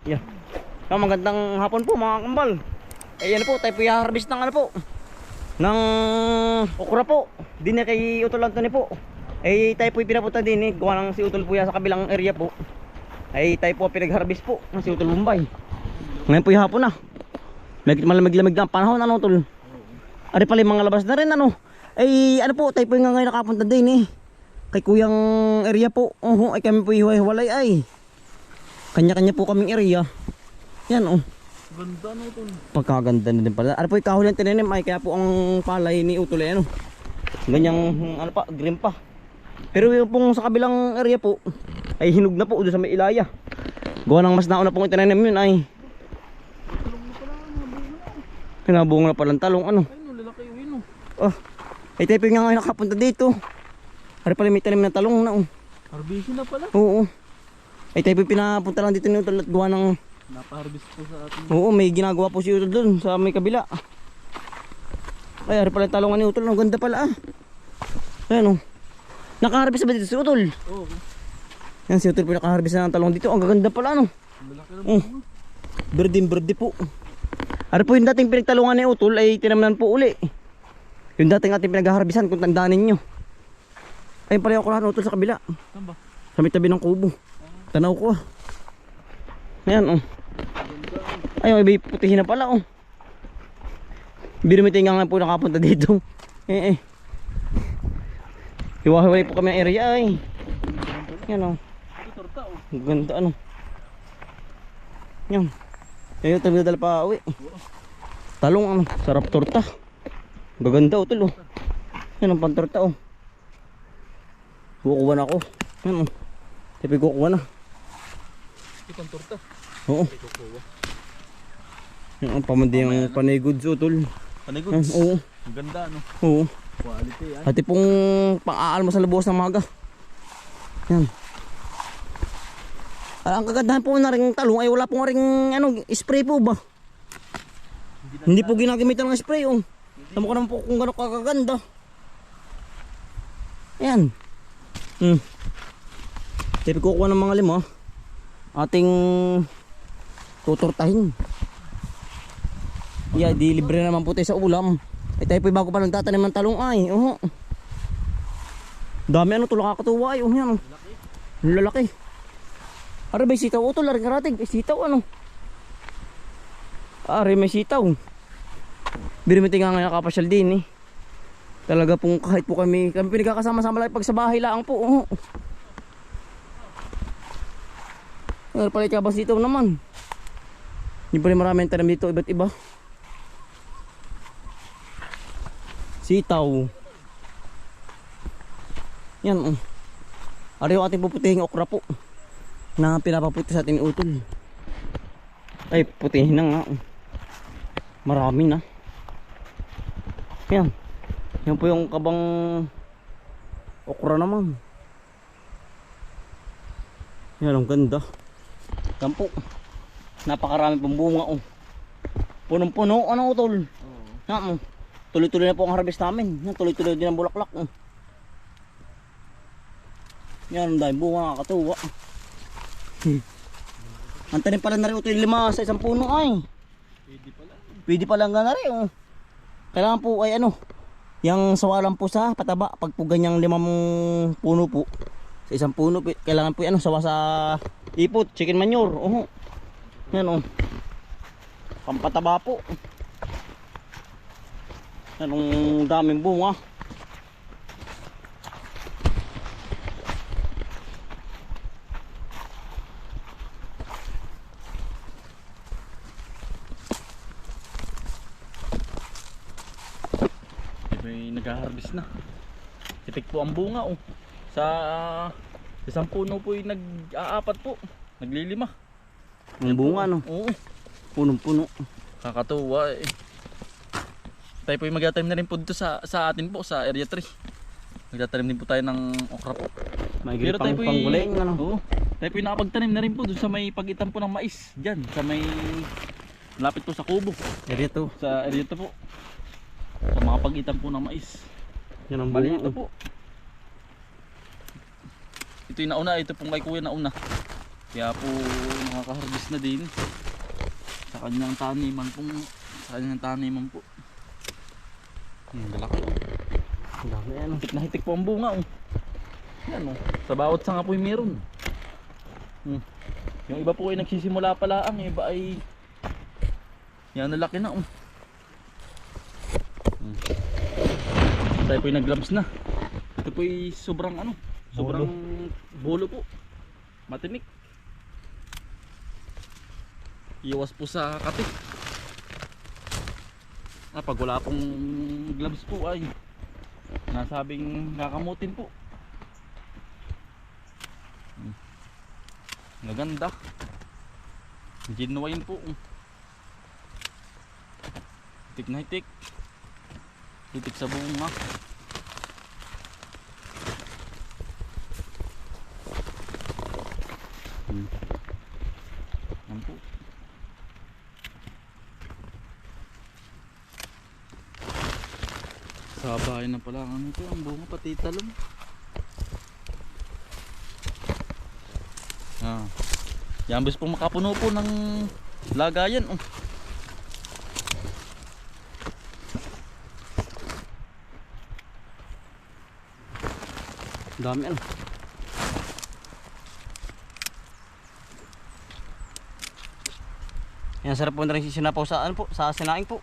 Yeah. Magandang hapon po mga kambal. Yan po, tayo po i-harvest ng ano po, ng okra po. Di na kay Utol Anthony po. Tayo po pinapunta din gawa ng si Utol po sa kabilang area po. Tayo po pinag-harvest po ng si Utol Bombay. Ngayon po yung hapon na. Malamig-lamig na ang panahon, ano Utol? Ari pala yung mga labas na rin, ano? Ano po, tayo po yung ngayon nakapunta din kay kuyang area po. Kami po hiwa-hiwalay kanya-kanya po kaming area. Yan Ganda no Utol. Pagkaganda na din pala. Ano po yung kahoy ng tinanim kaya po ang palay ni Utol ganyang ano pa, green pa. Pero yung pong sa kabilang area po ay hinog na po doon sa may ilaya. Gawa ng mas nauna pong tinanim yun pinabunga na palang talong ano. Ay no, lalaki yung Tayo po nga ngayon nakapunta dito. Ano pala may tanim na talong na Harvesting na pala. Oo. Tayo po pinapunta lang dito ni Utol at gawa ng Napa-harvest po sa atin. oo, may ginagawa po si Utol doon sa may kabila. Ano pala yung talongan ni Utol. Ang ganda pala Ayan nakaharvest ba dito si Utol? Oo. Yan si Utol po nakaharvest na ng talong dito. Ang gaganda pala Lalaki na po. Berde po. Ano po yung dating pinagtalungan ni Utol ay tinamnan po uli. Yung dating ating pinag-harvestan kung tandaan ninyo. Ayun pala yung okurahan Utol sa kabila. Saan ba? Sa may tabi ng kubo. Tanaw ko Ayan Ayun may putihin na pala Binumitin nga po nakapunta dito. Hiwa-hiwalay po kami ng area Yan Torta ganda Yan. Ayun tayo dala pa uwi. Talong sarap torta. Gaganda Utol Yan ang pantorta kukuha na ako. Yan Tipig kukuha na. Itong torta. Oo. Yan ang pamandi yung panay goods Utol. Panay goods? Oo. Ang ganda Oo. Quality yan. At pong pang-aalmo sa bukas ng maga. Yan. Ang kagandahan po na rin talong ay wala pong ring spray po ba? Hindi po ginagamitan ng spray Tama ko naman po kung gano'ng kakaganda. Yan. Tipid kukuha ng mga lima. Ating tutortahin. Di libre naman po tayo sa ulam. Tayo po bago pa lang tatanim ng talong dami tulong kakatuwa yan lalaki. Ari may sitaw Utol, ari karatig sitaw ari may sitaw. Binumiting nga ngayon kapasyal din talaga pong kahit po kami pinagkakasama-sama lang pag sa bahay lang po Ano pala ikabas dito naman. Hindi pa rin maraming tanim dito iba't iba. Sitaw. Yan Ari yung ating puputihing okra po na pinapaputi sa ating Utol. Ay putihin na nga marami na. Yan. Yan po yung kabang okra naman. Yan ang ganda. Yan po. Napakarami pong bunga punong-puno Utol. Yan tuloy-tuloy na po ang harvest namin. Yan tuloy-tuloy din ang bulaklak Yan dahil bunga nakakatuwa. Ang tanim pala na rin Utol 5 sa isang puno Pwede pala nga na rin Kailangan po ay yung sawalan po sa pataba. Pag po ganyang 5 puno po sa isang puno kailangan po sawa sa ipot, chicken manure yan pampataba po. Yan daming bunga. May nag-harvest na. Tipik po ang bunga Sa isang puno po yung nag-aapat po. Naglilima. Ang bunga Oo. Punong-puno. Kakatuwa Tayo po yung magtatanim na rin po dito sa atin po sa area 3. Magtatanim din po tayo ng okra po. May Pero tayo po pangguling Oo. Tayo po yung nakapagtanim na rin po doon sa may pagitan po ng mais. Diyan sa may lapit po sa kubo. Area to. Sa area 2 po. Sa mga pagitan po ng mais. Yan ang Maliit bunga na po. Ito yung nauna, ito pong kay kuya nauna. Kaya po nakaka-harvest na din sa kanyang taniman po. Galaki. Ang dami yan. Hitik na hitik po ang bunga oh. Yan oh. Sa bawat sanga po meron. Yung iba po ay nagsisimula pa lang, yung iba ay yan nalaki na oh. Tayo po ay nag-gloves na. Ito po ay sobrang sobrang bolo po. Matinik. Iwas po sa katik. Pag wala pong gloves po ay nasabing kakamutin po. Maganda. Genuine po. Hitik na hitik. Hitik sa bunga. Yan po. Sabahin na pala ang ito, ang bunga pati talong. Yan bis po makapuno po ng lagayan oh. Dami ano. Yan, sarap po na rin sinapaw sa ano po, sa sinaing po.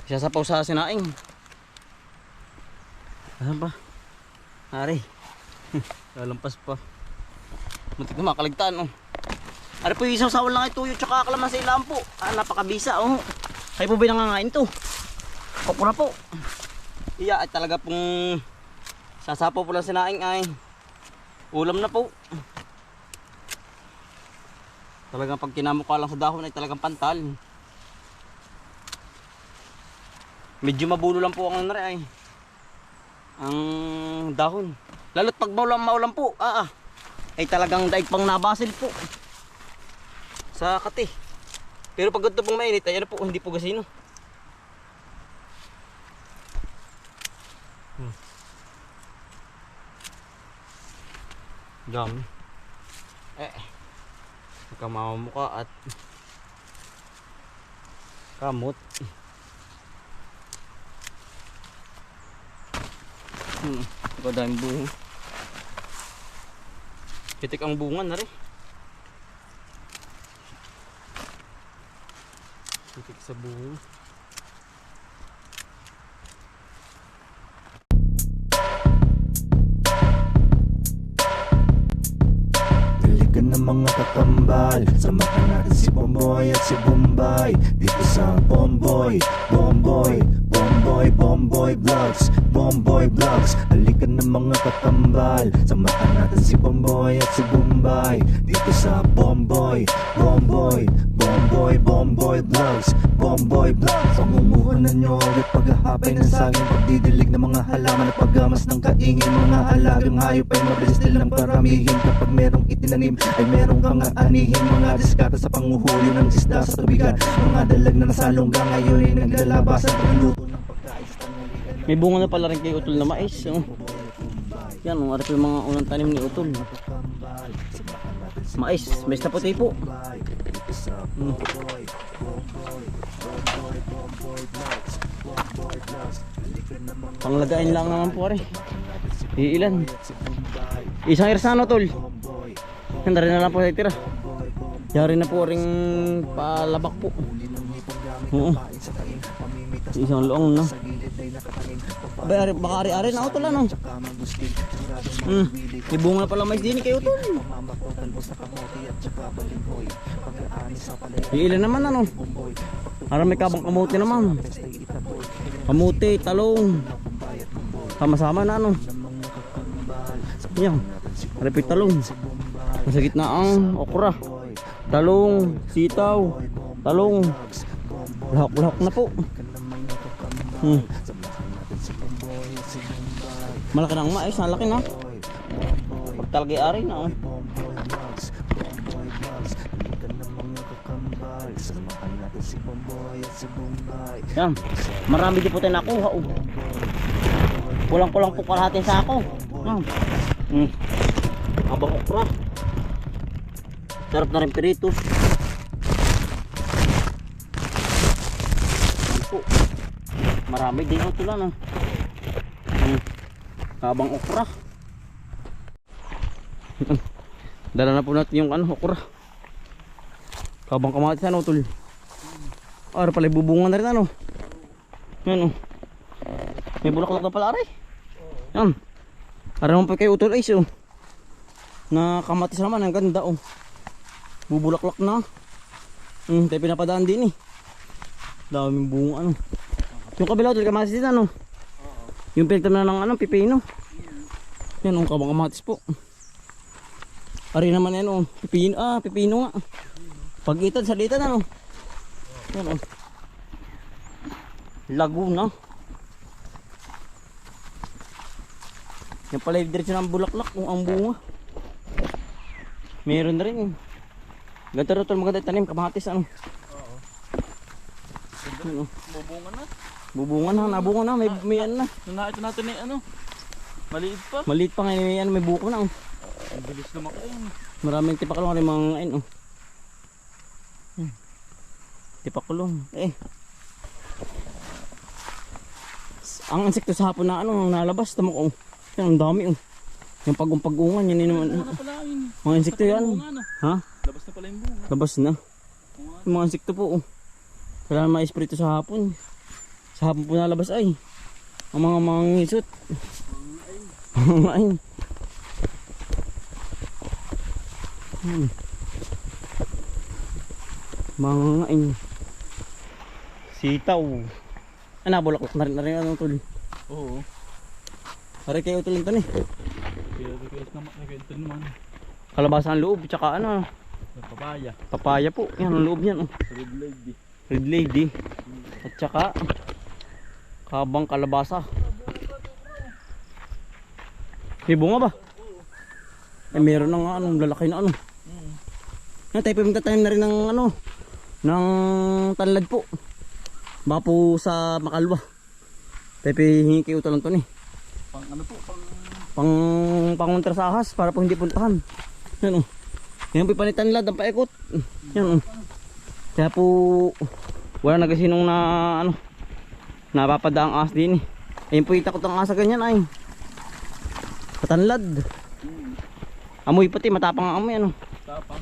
Sasapaw sa sinaing. Ayan pa. Ari. Lalampas pa. Muntik na makaligtaan oh. Ari po yung isang sawal lang ay tuyo tsaka kalamansi lang po. Napakabisa oh. Kayo po ba nangangain to? Opo na po. Iya ay talaga pong sasapaw po lang sinaing ay ulam na po. Talagang pag kinamukha lang sa dahon ay talagang pantal. Medyo mabulo lang po ang ay ang dahon. Lalo't pag maulan po ay talagang daig pang nabasil po sa kati. Pero pag ito pong mainit ay ano po, hindi po gasino. Dami. Kamamukha at kamot. Ito daming bunga. Pitik ang bunga na rin. Pitik sa bunga. Dalikan ng mga kakambal, samahan natin si Bomboy at si Bombay dito sa Bomboy Vlogs. Bomboy Vlogs, halikan ng mga kakambal, samahan natin si Bomboy at si Bombay dito sa Bomboy Vlogs. Bomboy Vlogs, pamumuhunan nyo ulit paghahapay ng saging, pagdidilig ng mga halaman at paggamas ng kaingin. Mga alagang hayop ay mabilis nilang paramihin. Kapag merong itinanim ay merong kang aanihin. Mga diskata sa panguhuli ng isda sa tubigan, mga dalag na nasalungga ngayon ay naglalabasan pagluto ng pagkain sa tanghalian. May bunga na pala rin kay Utol na mais oh. Yan oh, arap yung mga unang tanim ni Utol. Mais na puti po. Panglagain lang naman po rin. Iilan. Isang irsano Tol. Handa rin na lang po sa tira. Yari na po ring palabak po. Oo. Isang loong na. Abay, baka ari-ari na Utol ano. May bunga na pala mais din kayo Utol. Iilan naman ano. Para may kabang kamuti naman. Kamuti, talong. Sama-sama na ano. Yan. Repeat talong. Nasa gitna ang okra. Talong, sitaw, talong. Lahok-lahok na po. Malaki na ang mais, malaki na. Pag talagay ari na oh. Yan, marami din po tayo nakuha oh. Kulang-kulang po kalahating sako. Abang okra. Sarap na rin pirito. Yan po. Marami din ito lang. Kabang okra. Dala na po natin yung okra. Kabang kamatis utol. Ah, pala bubungan na rin Yan May bulaklak na pala Yan. Para naman pa kay utol ay na kamatis naman ang ganda bubulaklak na. Tayo pinapadaan din daming bunga yung kabila utol kamatis din yung pinagtam na ng pipino. Yan kabang kamatis po. Ari naman yan pipino nga. Pag-itad sa litan yan Laguna. Yan pala yung diretso ng bulaklak kung ang bunga. Meron na rin Ganito rin ito maganda tanim kamatis Bubungan na. Bubungan na, nabungan na, may ano na. Ito natin maliit pa. Maliit pa ngayon, may buko na Ang bilis lumaki Maraming tipakulong rin mga tipakulong. Ang insekto sa hapon na nalabas tamo ko. Yan ang dami Yung pag-ungan yan naman. Mga insekto yan. Ha? Labas na pala yung bunga. Labas na. Yung mga insekto po Kailangan ma-espiritu sa hapon. Sa hapon po nalabas ang mga mangisot. Mga ngain. Mga ngain. Sitaw. Nabulaklak na rin utol. Oo. Pare kayo utol ito Ito naman. Kalabasa ang loob, tsaka Papaya. papaya po. Yan ang loob yan Red lady. Red lady. At tsaka kabang kalabasa. May bunga ba? Ay meron na nga lalaki na tayo pa magtatanim na rin ng ng tanlad po. Baka po sa Makalwa. Tayo pa hingi kayo ito lang ito panguntra sa ahas para po hindi puntahan. Yan yan po panitanlad ang paikot. Yan kaya po wala nagasinong na napapadaang ahas din ayun po itakot ang ahas sa ganyan patanlad. Amoy pati matapang ang amoy Tapang.